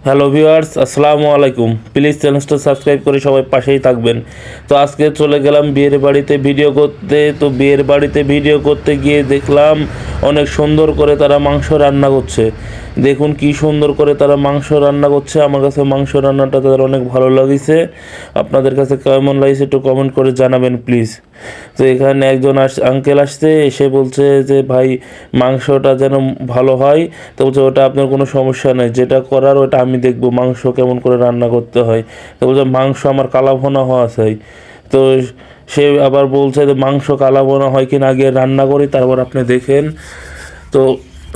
Hello viewers, আসসালামু আলাইকুম। Please চ্যানেলটা সাবস্ক্রাইব করে সবাই পাশেই থাকবেন। তো আজকে চলে গেলাম বিয়ের বাড়িতে ভিডিও করতে। তো বিয়ের বাড়িতে ভিডিও করতে গিয়ে দেখলাম অনেক সুন্দর করে তারা মাংস রান্না করছে। দেখুন কি সুন্দর করে তারা মাংস রান্না করছে। আমার কাছে মাংস রান্নাটা তাদের অনেক ভালো লাগিছে। আপনাদের কাছে কেমন লাগছে একটু কমেন্ট করে জানাবেন প্লিজ। তো এখানে একজন আঙ্কেল আসছে, এসে বলছে যে ভাই মাংসটা যেন ভালো হয়। তো বলছে ওটা আপনার কোনো সমস্যা নেই, যেটা করার ওটা আমি দেখবো, মাংস কেমন করে রান্না করতে হয়। তো বলছে মাংস আমার কালাভুনা হওয়া চাই। তো সে আবার বলছে যে মাংস কালাভুনা হয় কিনা আগে রান্না করি, তারপর আপনি দেখেন। তো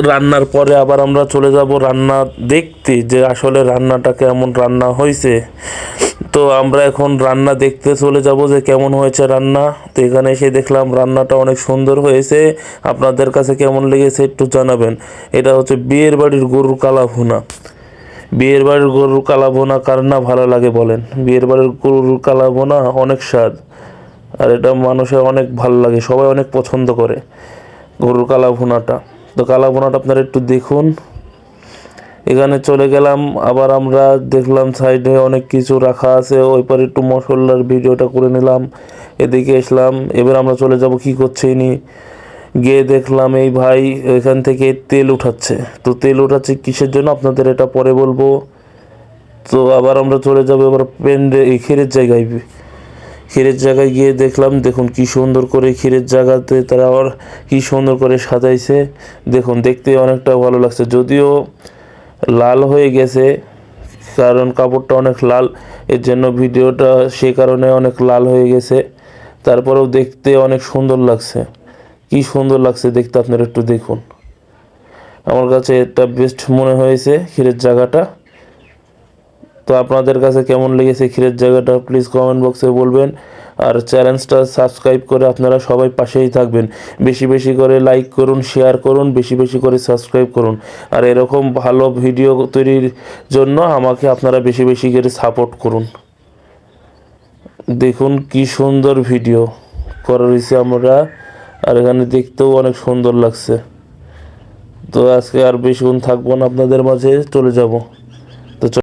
রান্নার পরে আবার আমরা চলে যাব রান্না দেখতে, যে আসলে রান্নাটা কেমন রান্না হয়েছে। তো আমরা এখন রান্না দেখতে চলে যাব যে কেমন হয়েছে রান্না। তো এখানে এসে দেখলাম রান্নাটা অনেক সুন্দর হয়েছে। আপনাদের কাছে কেমন লেগেছে একটু জানাবেন। এটা হচ্ছে বিয়ের বাড়ির গরুর কালা ভুনা। বিয়ের বাড়ির গরুর কালা ভুনা কার না ভালো লাগে বলেন? বিয়ের বাড়ির গরুর কালা ভুনা অনেক স্বাদ, আর এটা মানুষের অনেক ভালো লাগে, সবাই অনেক পছন্দ করে গরুর কালা ভুনাটা। তো কালা ভুনাটা আপনারা একটু দেখুন। এখানে চলে গেলাম, আবার আমরা দেখলাম সাইডে অনেক কিছু রাখা আছে, ওই পারে একটু মশলার ভিডিওটা করে নিলাম। এদিকে এসলাম, এবার আমরা চলে যাব কি করছে ইনি। গিয়ে দেখলাম এই ভাই এখান থেকে তেল উঠাচ্ছে। তো তেল উঠাচ্ছে কিসের জন্য আপনাদের এটা পরে বলবো। তো আবার আমরা চলে যাব এবার ক্ষীরের জায়গায়। ক্ষীরের জায়গায় গিয়ে দেখলাম, দেখুন কি সুন্দর করে ক্ষীরের জায়গাতে তারা আবার কি সুন্দর করে সাজাইছে। দেখুন দেখতে অনেকটা ভালো লাগছে, যদিও লাল হয়ে গেছে, কারণ কাপড়টা অনেক লাল, এর জন্য ভিডিওটা সে কারণে অনেক লাল হয়ে গেছে। তারপরেও দেখতে অনেক সুন্দর লাগছে। কি সুন্দর লাগছে দেখতে, আপনারা একটু দেখুন। আমার কাছে এটা বেস্ট মনে হয়েছে ক্ষীরের জায়গাটা। তো আপনাদের কাছে কেমন লেগেছে ক্ষীরের জায়গাটা প্লিজ কমেন্ট বক্সে বলবেন। আর চ্যানেলটা সাবস্ক্রাইব করে আপনারা সবাই পাশেই থাকবেন। বেশি বেশি করে লাইক করুন, শেয়ার করুন, বেশি বেশি করে সাবস্ক্রাইব করুন। আর এরকম ভালো ভিডিও তৈরির জন্য আমাকে আপনারা বেশি বেশি করে সাপোর্ট করুন। দেখুন কি সুন্দর ভিডিও করা রয়েছে আমরা, আর এখানে দেখতেও অনেক সুন্দর লাগছে। তো আজকে আর বেশিক্ষণ থাকবো না আপনাদের মাঝে, চলে যাব।